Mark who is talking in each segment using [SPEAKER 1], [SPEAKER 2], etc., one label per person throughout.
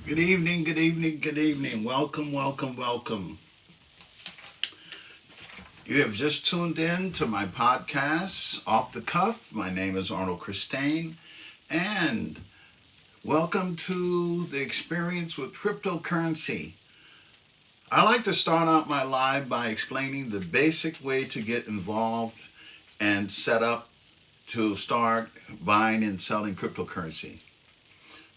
[SPEAKER 1] Good evening, good evening, good evening. Welcome, welcome, welcome. You have just tuned in to my podcast, Off the Cuff. My name is Arnold Christine, and welcome to the experience with cryptocurrency. I like to start out my live by explaining the basic way to get involved and set up to start buying and selling cryptocurrency.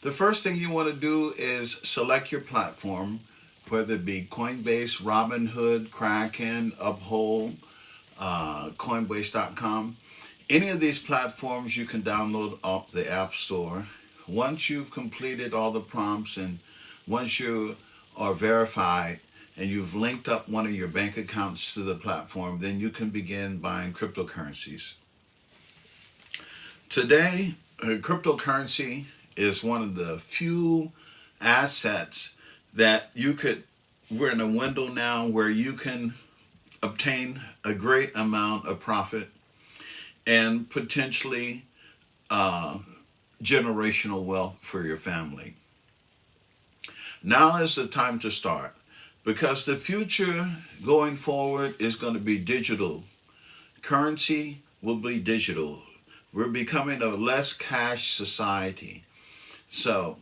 [SPEAKER 1] The first thing you want to do is select your platform, whether it be Coinbase, Robinhood, Kraken, Uphold, Coinbase.com. Any of these platforms you can download off the App Store. Once you've completed all the prompts and once you are verified and you've linked up one of your bank accounts to the platform, then you can begin buying cryptocurrencies. Today, cryptocurrency is one of the few assets that we're in a window now where you can obtain a great amount of profit and potentially uh, generational wealth for your family. Now is the time to start because the future going forward is going to be digital. Currency will be digital. We're becoming a less cash society. So,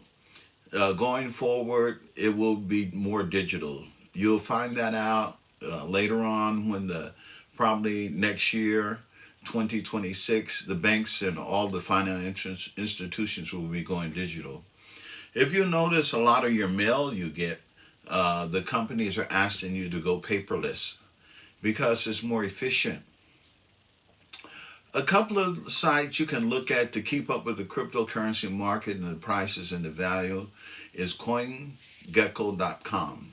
[SPEAKER 1] going forward, it will be more digital. You'll find that out later on when probably next year, 2026, the banks and all the financial institutions will be going digital. If you notice a lot of your mail you get, the companies are asking you to go paperless because it's more efficient. A couple of sites you can look at to keep up with the cryptocurrency market and the prices and the value is CoinGecko.com.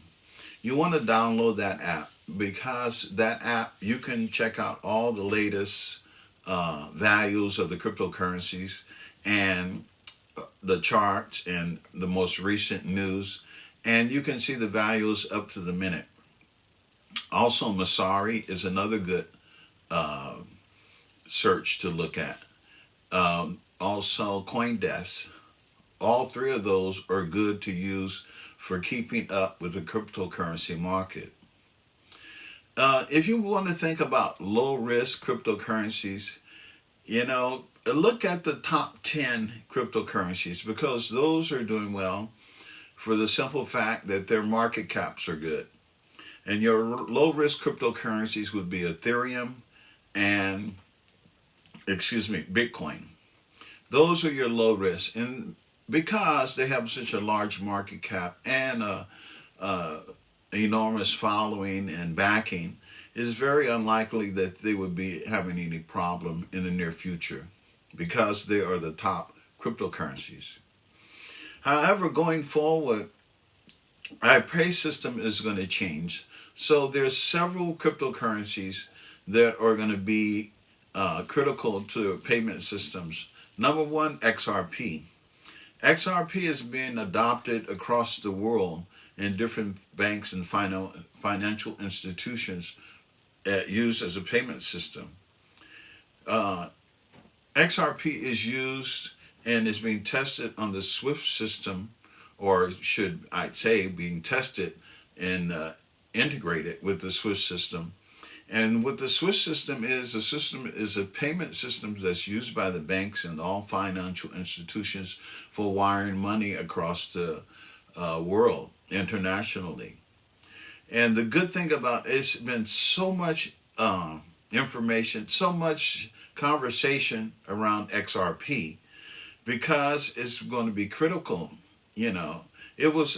[SPEAKER 1] You want to download that app because that app you can check out all the latest values of the cryptocurrencies and the charts and the most recent news, and you can see the values up to the minute. Also, Masari is another good uh, search to look at. Also, CoinDesk. All three of those are good to use for keeping up with the cryptocurrency market. If you want to think about low risk cryptocurrencies, look at the top 10 cryptocurrencies because those are doing well for the simple fact that their market caps are good. And your low risk cryptocurrencies would be Ethereum and Bitcoin. Those are your low risk, and because they have such a large market cap and a enormous following and backing, it's very unlikely that they would be having any problem in the near future because they are the top cryptocurrencies. However, going forward, our pay system is going to change. So there's several cryptocurrencies that are going to be critical to payment systems. Number one, XRP. XRP is being adopted across the world in different banks and financial institutions used as a payment system. Uh, XRP is used and is being tested on the SWIFT system, or should I say, being tested and integrated with the SWIFT system. And what the SWIFT system is a payment system that's used by the banks and all financial institutions for wiring money across the world internationally. And the good thing about it's been so much information, so much conversation around XRP because it's going to be critical. You know,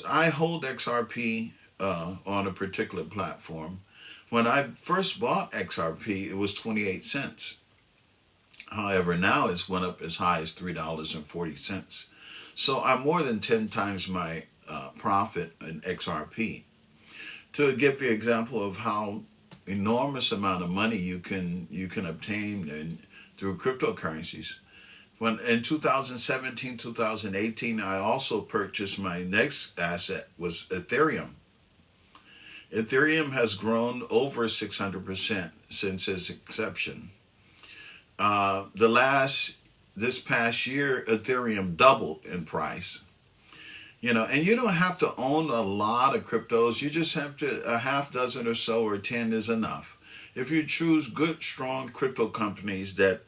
[SPEAKER 1] I hold XRP on a particular platform. When I first bought XRP, it was 28 cents. However, now it's went up as high as $3.40. So I'm more than 10 times my profit in XRP. To give you an example of how enormous amount of money you can obtain through cryptocurrencies. When in 2017, 2018, I also purchased my next asset was Ethereum. Ethereum has grown over 600% since its inception. This past year, Ethereum doubled in price. And you don't have to own a lot of cryptos. You just have to, a half dozen or so, or 10 is enough. If you choose good, strong crypto companies that,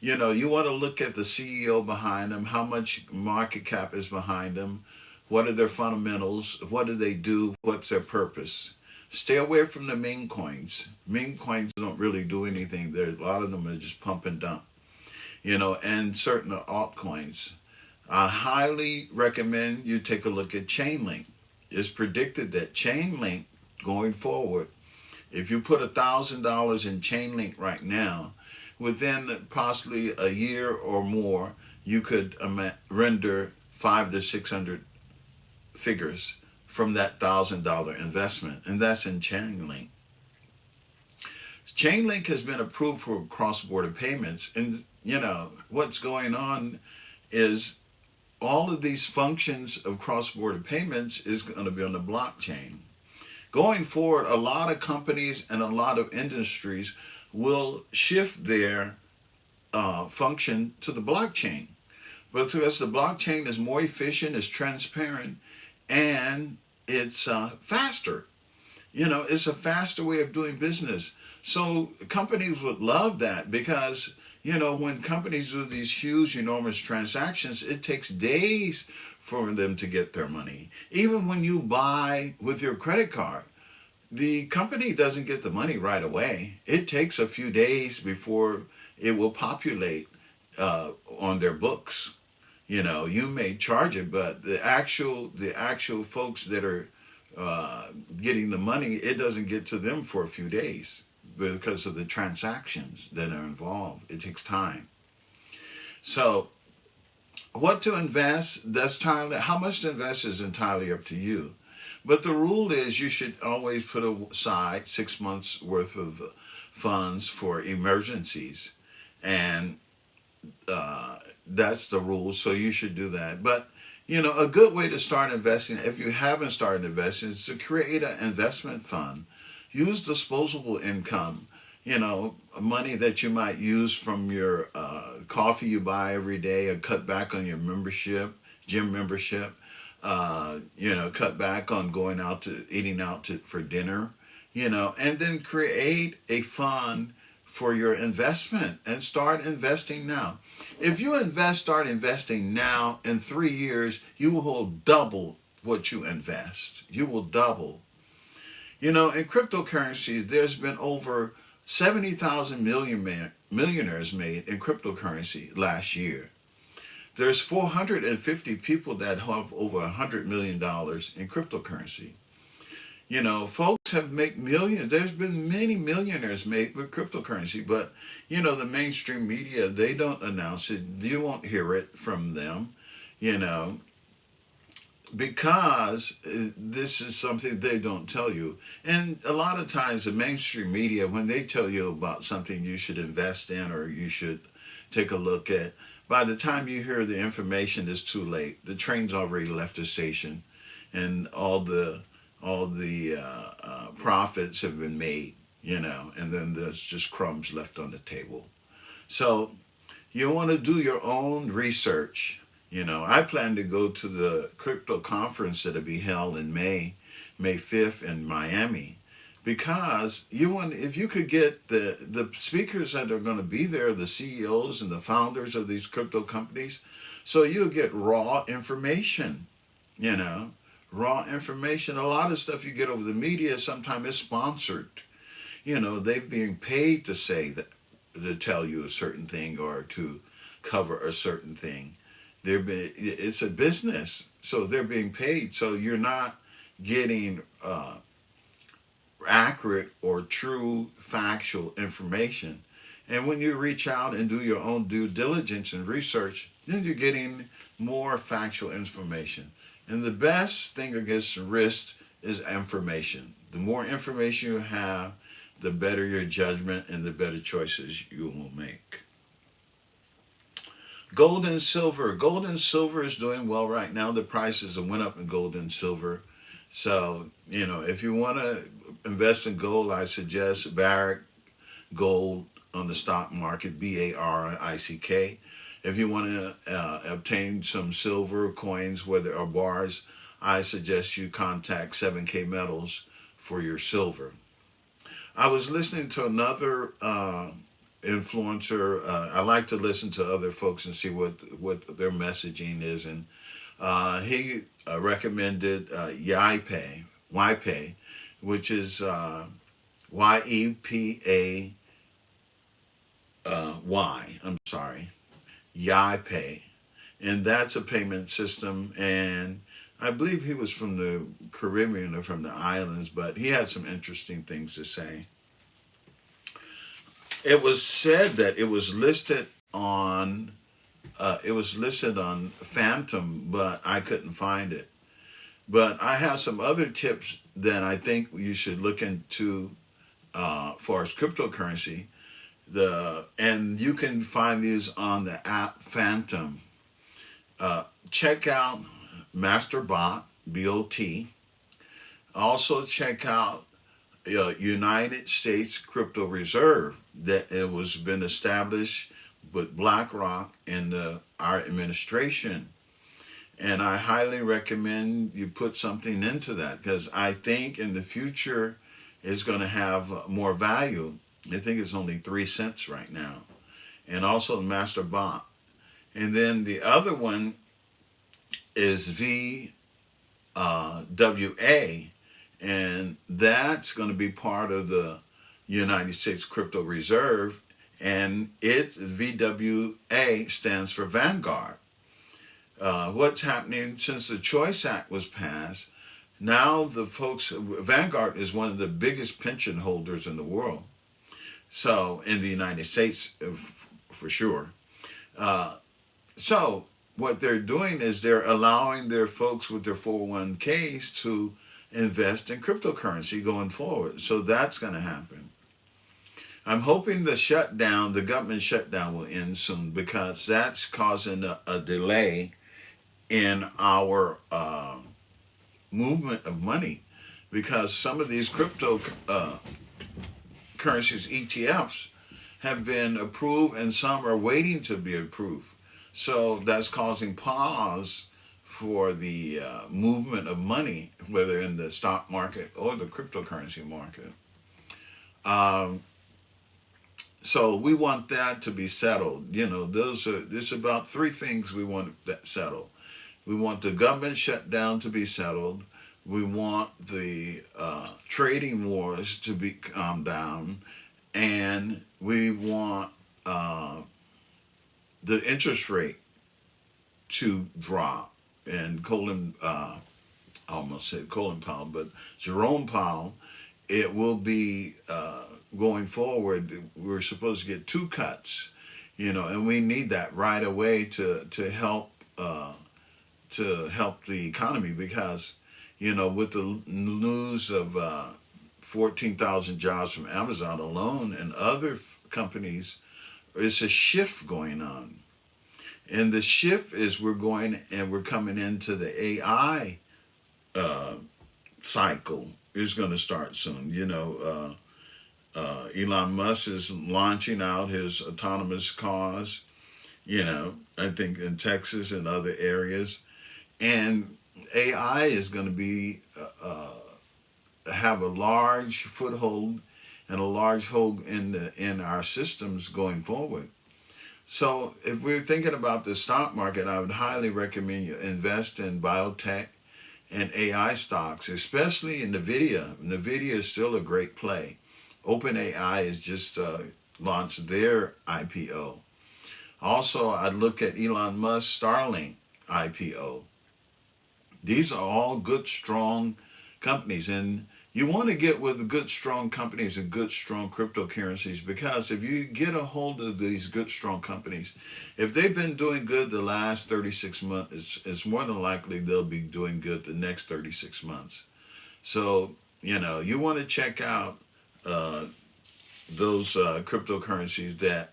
[SPEAKER 1] you want to look at the CEO behind them, how much market cap is behind them, what are their fundamentals, what do they do, what's their purpose. Stay away from the meme coins. Meme coins don't really do anything. There, a lot of them are just pump and dump, and certain altcoins. I highly recommend you take a look at Chainlink. It's predicted that Chainlink going forward, if you put $1,000 in Chainlink right now, within possibly a year or more, you could render 500 to 600 figures from that $1,000 investment, and that's in Chainlink. Chainlink has been approved for cross-border payments, and what's going on is all of these functions of cross-border payments is going to be on the blockchain. Going forward, a lot of companies and a lot of industries will shift their function to the blockchain, because the blockchain is more efficient, it's transparent, and it's faster. It's a faster way of doing business. So companies would love that, because when companies do these huge, enormous transactions, it takes days for them to get their money. Even when you buy with your credit card, the company doesn't get the money right away. It takes a few days before it will populate on their books. You may charge it, but the actual folks that are getting the money, it doesn't get to them for a few days, because of the transactions that are involved. It takes time. So what to invest, how much to invest is entirely up to you. But the rule is you should always put aside 6 months worth of funds for emergencies. And that's the rule, so you should do that. But a good way to start investing, if you haven't started investing, is to create an investment fund. Use disposable income, money that you might use from your coffee you buy every day, or cut back on your gym membership, cut back on going out to eating out for dinner, and then create a fund for your investment and start investing now. If you start investing now, in 3 years, you will double what you invest. You will double. In cryptocurrencies, there's been over 70,000 millionaires made in cryptocurrency last year. There's 450 people that have over $100 million in cryptocurrency. Folks have made millions. There's been many millionaires made with cryptocurrency, but, the mainstream media, they don't announce it. You won't hear it from them, because this is something they don't tell you. And a lot of times the mainstream media, when they tell you about something you should invest in or you should take a look at, by the time you hear the information, it's too late. The train's already left the station, and all the profits have been made, and then there's just crumbs left on the table. So you want to do your own research. I plan to go to the crypto conference that'll be held in May 5th in Miami, because if you could get the speakers that are going to be there, the CEOs and the founders of these crypto companies, so you'll get raw information, raw information. A lot of stuff you get over the media sometimes is sponsored. They're being paid to say that, to tell you a certain thing or to cover a certain thing. It's a business, so they're being paid. So you're not getting accurate or true factual information. And when you reach out and do your own due diligence and research, then you're getting more factual information. And the best thing against risk is information. The more information you have, the better your judgment and the better choices you will make. Gold and silver. Gold and silver is doing well right now. The prices have went up in gold and silver. So, if you want to invest in gold, I suggest Barrick Gold on the stock market, BARICK. If you want to obtain some silver coins, or bars, I suggest you contact 7K Metals for your silver. I was listening to another influencer. I like to listen to other folks and see what their messaging is, and he recommended YPay, which is YEPA Y. I'm sorry, YPay, and that's a payment system. And I believe he was from the Caribbean or from the islands, but he had some interesting things to say. It was said that it was listed on Phantom, but I couldn't find it. But I have some other tips that I think you should look into for as cryptocurrency. And you can find these on the app Phantom. Check out MasterBot, BOT. Also check out United States Crypto Reserve, that it was been established with BlackRock and our administration. And I highly recommend you put something into that, because I think in the future it's going to have more value. I think it's only 3 cents right now. And also the MasterBot. And then the other one is VWA, and that's going to be part of the United States Crypto Reserve, and it VWA stands for Vanguard. What's happening since the Choice Act was passed? Now the folks, Vanguard is one of the biggest pension holders in the world. So in the United States, for sure. So what they're doing is they're allowing their folks with their 401ks to invest in cryptocurrency going forward. So that's going to happen. I'm hoping the government shutdown will end soon, because that's causing a delay in our movement of money, because some of these crypto currencies, ETFs, have been approved and some are waiting to be approved. So that's causing pause for the movement of money, whether in the stock market or the cryptocurrency market. Um, so we want that to be settled. There's about three things we want that settled. We want the government shutdown to be settled. We want the trading wars to be calmed down, and we want the interest rate to drop. And I almost said Colin Powell, but Jerome Powell, it will be going forward. We're supposed to get two cuts, and we need that right away to help the economy, because with the news of 14,000 jobs from Amazon alone and other companies, it's a shift going on. And the shift is we're coming into the AI cycle is going to start soon. Elon Musk is launching out his autonomous cars, I think in Texas and other areas. And AI is going to be have a large foothold and a large hold in our systems going forward. So if we're thinking about the stock market, I would highly recommend you invest in biotech and AI stocks, especially in NVIDIA. NVIDIA is still a great play. OpenAI has just launched their IPO. Also, I'd look at Elon Musk Starlink IPO. These are all good, strong companies, and you want to get with the good, strong companies and good, strong cryptocurrencies, because if you get a hold of these good, strong companies, if they've been doing good the last 36 months, it's more than likely they'll be doing good the next 36 months. So, you want to check out those cryptocurrencies that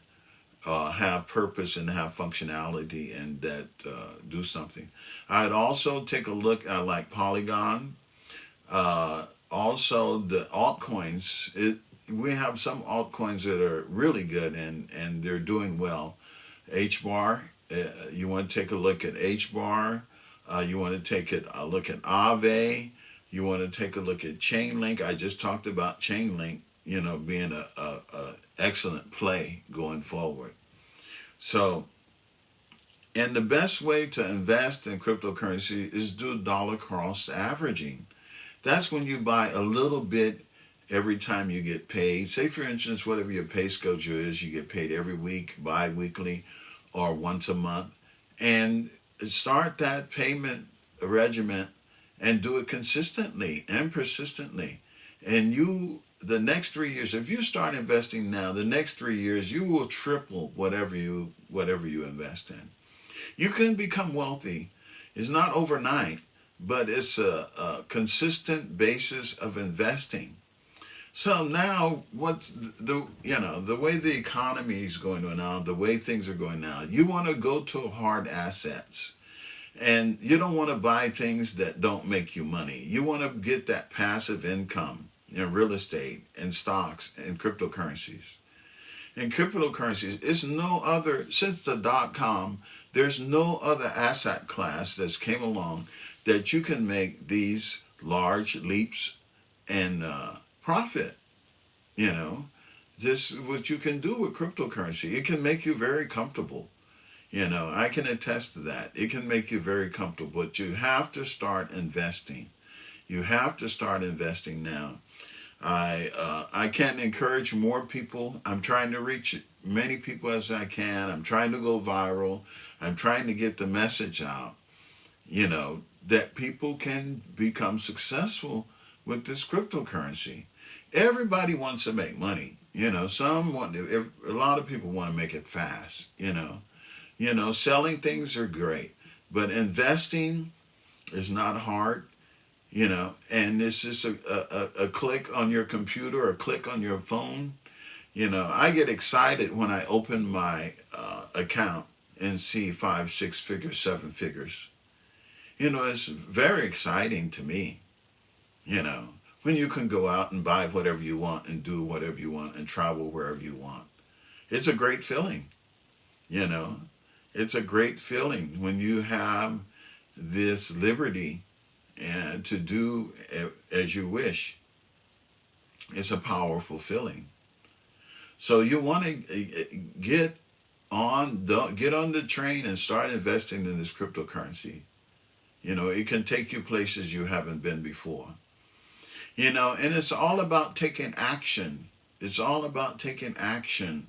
[SPEAKER 1] have purpose and have functionality and that do something. I'd also take a look at like Polygon. Also the altcoins. We have some altcoins that are really good and they're doing well. HBAR. You want to take a look at HBAR. You want to take a look at Aave. You want to take a look at Chainlink. I just talked about Chainlink, being a excellent play going forward. So, and the best way to invest in cryptocurrency is do dollar cost averaging. That's when you buy a little bit every time you get paid. Say, for instance, whatever your pay schedule is, you get paid every week, bi-weekly, or once a month. And start that payment regimen and do it consistently and persistently. And the next 3 years, if you start investing now, the next 3 years, you will triple whatever you invest in. You can become wealthy. It's not overnight, but it's a consistent basis of investing. So now, what's the way the economy is going now, the way things are going now, you want to go to hard assets, and you don't want to buy things that don't make you money. You want to get that passive income in real estate and stocks and cryptocurrencies. In cryptocurrencies, it's no other, since the .com, there's no other asset class that's came along that you can make these large leaps and profit. This is what you can do with cryptocurrency. It can make you very comfortable. I can attest to that. It can make you very comfortable, but you have to start investing. You have to start investing now. I can't encourage more people. I'm trying to reach many people as I can. I'm trying to go viral. I'm trying to get the message out, that people can become successful with this cryptocurrency. Everybody wants to make money. Some want to, a lot of people want to make it fast, selling things are great, but investing is not hard. And it's just a click on your computer or a click on your phone. I get excited when I open my account and see 5, 6 figures, 7 figures. It's very exciting to me, when you can go out and buy whatever you want and do whatever you want and travel wherever you want. It's a great feeling, It's a great feeling when you have this liberty and to do as you wish. It's a powerful feeling. So you want to get on the train and start investing in this cryptocurrency. It can take you places you haven't been before. And it's all about taking action. It's all about taking action.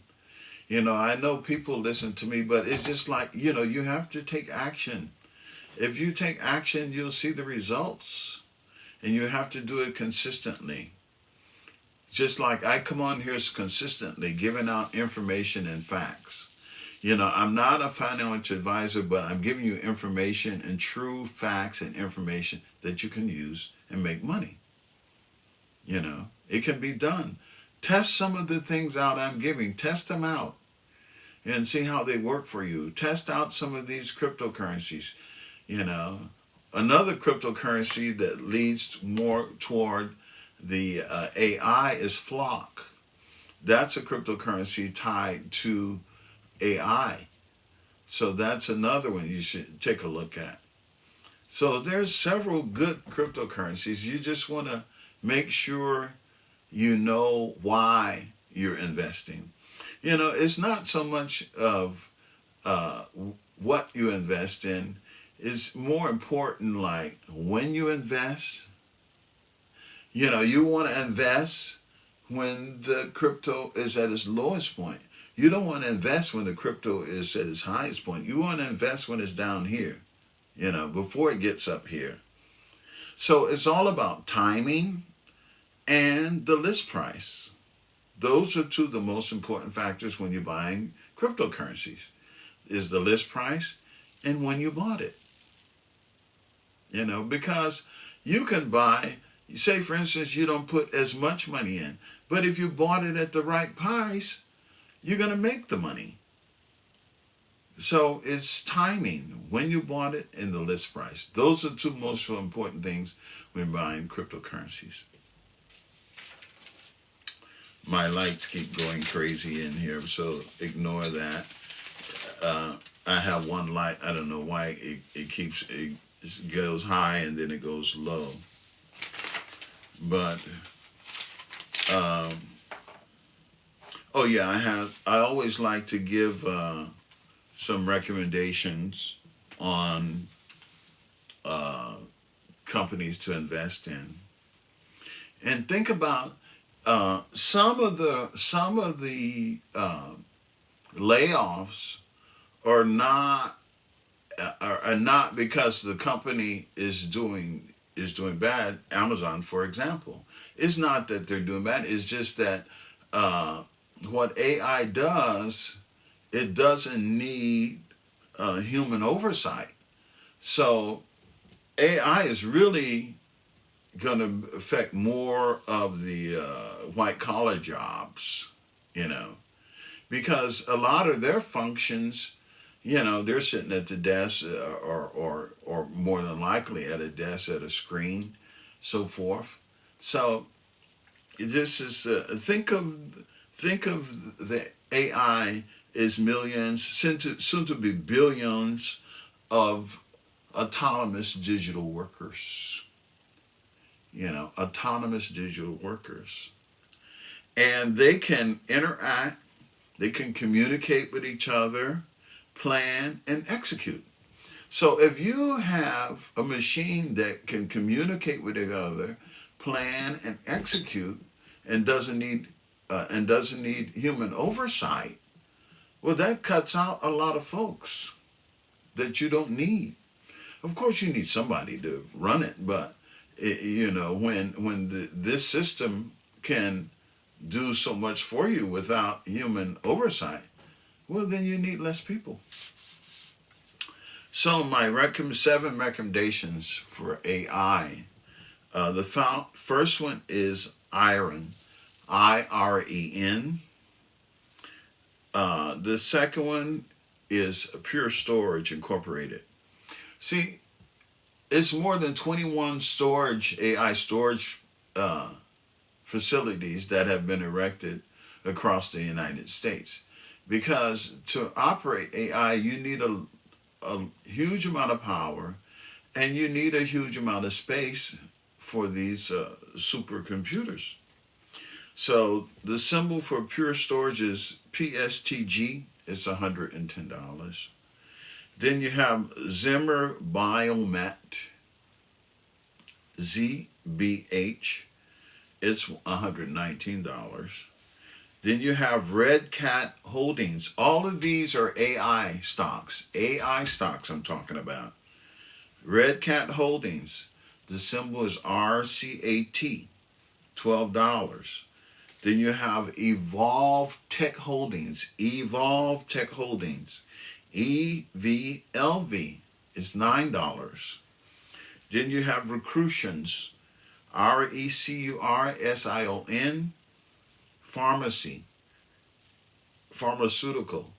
[SPEAKER 1] I know people listen to me, but it's just like, you have to take action. If you take action, you'll see the results. And you have to do it consistently. Just like I come on here consistently, giving out information and facts. I'm not a financial advisor, but I'm giving you information and true facts and information that you can use and make money. It can be done. Test some of the things out I'm giving. Test them out and see how they work for you. Test out some of these cryptocurrencies. Another cryptocurrency that leads more toward the AI is Flock. That's a cryptocurrency tied to AI. So that's another one you should take a look at. So there's several good cryptocurrencies. You just want to make sure you know why you're investing. It's not so much of what you invest in. It's more important like when you invest. You want to invest when the crypto is at its lowest point. You don't want to invest when the crypto is at its highest point. You want to invest when it's down here, before it gets up here. So it's all about timing and the list price. Those are two of the most important factors when you're buying cryptocurrencies, is the list price and when you bought it. Because you can buy, say for instance, you don't put as much money in, but if you bought it at the right price, you're going to make the money. So it's timing, when you bought it and the list price. Those are two most important things when buying cryptocurrencies. My lights keep going crazy in here, so ignore that. I have one light. I don't know why it keeps It goes high and then it goes low. But um, oh yeah, I always like to give some recommendations on uh, companies to invest in, and think about some of the layoffs are not are not because the company is doing bad. Amazon, for example, it's not that they're doing bad. It's just that uh, what AI does, it doesn't need human oversight. So AI is really going to affect more of the white collar jobs, you know, because a lot of their functions, they're sitting at the desk, or more than likely at a desk at a screen, so forth. So this is think of the AI is millions, soon to be billions of autonomous digital workers. Autonomous digital workers, and they can interact, they can communicate with each other, plan, and execute. So if you have a machine that can communicate with each other, plan, and execute, and doesn't need human oversight, well, that cuts out a lot of folks that you don't need. Of course, you need somebody to run it, but this system can do so much for you without human oversight, well, then you need less people. So my 7 recommendations for AI. The first one is Iren, IREN. The second one is Pure Storage Incorporated. See, it's more than 21 AI storage facilities that have been erected across the United States. Because to operate AI, you need a huge amount of power, and you need a huge amount of space for these supercomputers. So the symbol for Pure Storage is PSTG. It's $110. Then you have Zimmer Biomet, ZBH. It's $119. Then you have Red Cat Holdings. All of these are AI stocks. AI stocks I'm talking about. Red Cat Holdings. The symbol is RCAT, $12. Then you have Evolve Tech Holdings. Evolve Tech Holdings. EVLV is $9. Then you have Recruitions. RECURSION. Pharmacy. Pharmaceutical.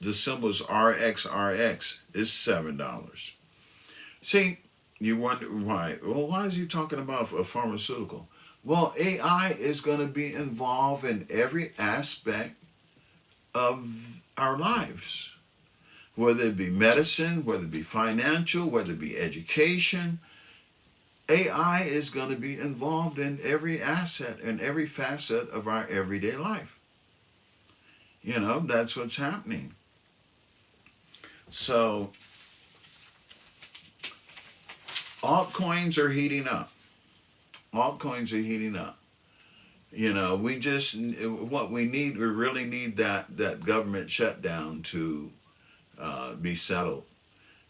[SPEAKER 1] The symbol is RXRX. It's $7. See, you wonder why. Well, why is he talking about a pharmaceutical? Well, AI is going to be involved in every aspect of our lives, whether it be medicine, whether it be financial, whether it be education. AI is going to be involved in every asset and every facet of our everyday life. That's what's happening. So, altcoins are heating up. Altcoins are heating up. We really need that government shutdown to be settled.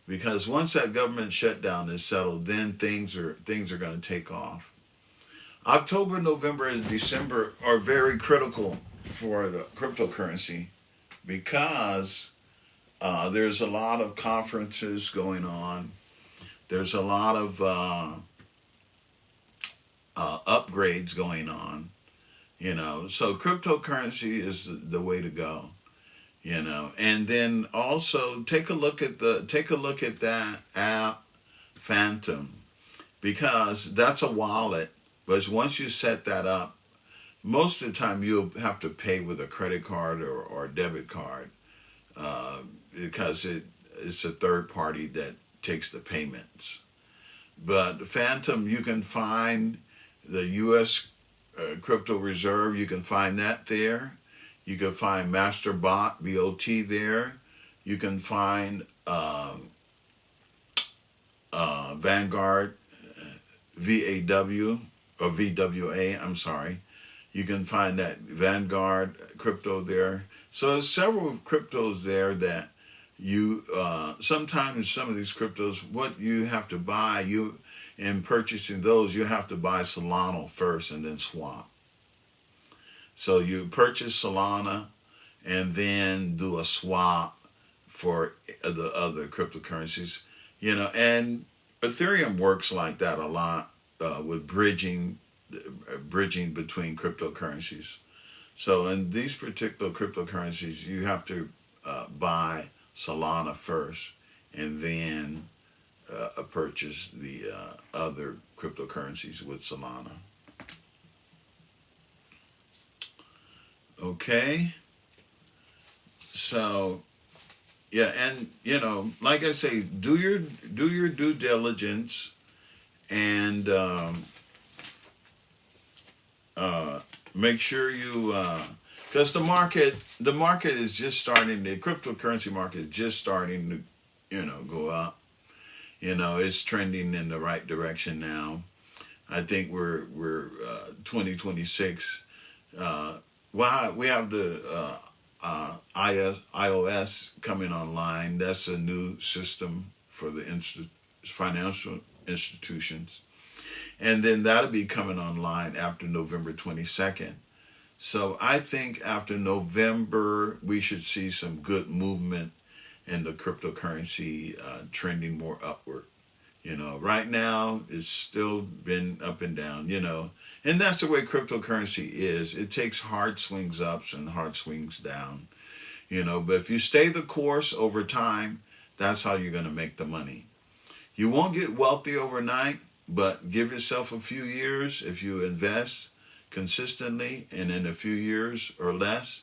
[SPEAKER 1] Because once that government shutdown is settled, then things are going to take off. October, November, and December are very critical for the cryptocurrency because there's a lot of conferences going on. There's a lot of upgrades going on. So cryptocurrency is the way to go. And then also take a look at that app Phantom, because that's a wallet, but once you set that up, most of the time you'll have to pay with a credit card or a debit card, because it's a third party that takes the payments. But the Phantom, you can find the U.S. Crypto Reserve. You can find that there. You can find MasterBot, BOT there. You can find Vanguard, VAW, or VWA, I'm sorry. You can find that Vanguard crypto there. So there's several cryptos there that you, sometimes some of these cryptos, what you have to buy, in purchasing those, you have to buy Solana first and then swap. So you purchase Solana and then do a swap for the other cryptocurrencies, and Ethereum works like that a lot with bridging between cryptocurrencies. So in these particular cryptocurrencies, you have to buy Solana first and then purchase the other cryptocurrencies with Solana. Okay, so yeah, and like I say, do your due diligence, and make sure you, because the market is just starting, the cryptocurrency market is just starting to go up. It's trending in the right direction now. I think we're 2026. Well, we have the iOS coming online. That's a new system for the financial institutions. And then that'll be coming online after November 22nd. So I think after November, we should see some good movement in the cryptocurrency trending more upward. Right now it's still been up and down, and that's the way cryptocurrency is. It takes hard swings ups and hard swings down, but if you stay the course over time, that's how you're going to make the money. You won't get wealthy overnight, but give yourself a few years. If you invest consistently and in a few years or less,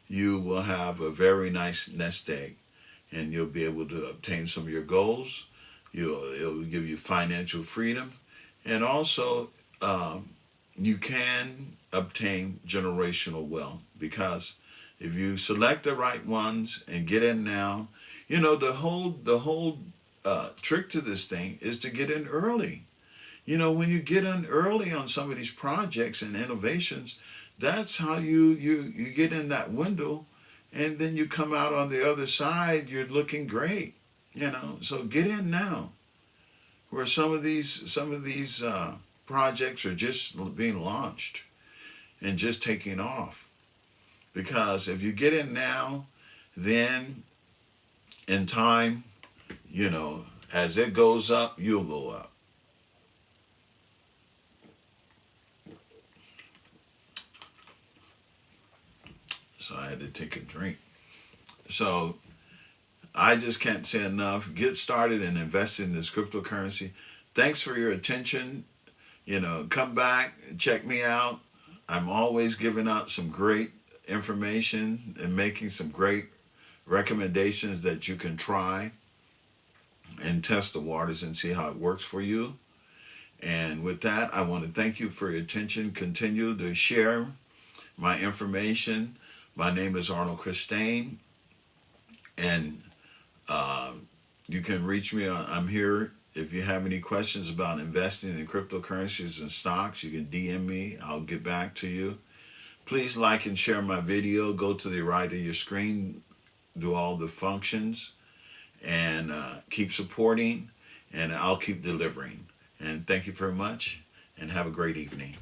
[SPEAKER 1] you will have a very nice nest egg, and you'll be able to obtain some of your goals. It'll give you financial freedom, and also you can obtain generational wealth, because if you select the right ones and get in now, the whole trick to this thing is to get in early. When you get in early on some of these projects and innovations, that's how you get in that window, and then you come out on the other side, you're looking great. So get in now, where some of these projects are just being launched and just taking off. Because if you get in now, then in time, as it goes up, you'll go up. So I had to take a drink. So I just can't say enough. Get started and invest in this cryptocurrency. Thanks for your attention. Come back, check me out. I'm always giving out some great information and making some great recommendations that you can try and test the waters and see how it works for you. And with that, I want to thank you for your attention. Continue to share my information. My name is Arnold Christain, and you can reach me. I'm here. If you have any questions about investing in cryptocurrencies and stocks, you can DM me. I'll get back to you. Please like and share my video. Go to the right of your screen, do all the functions, and keep supporting, and I'll keep delivering. And thank you very much, and have a great evening.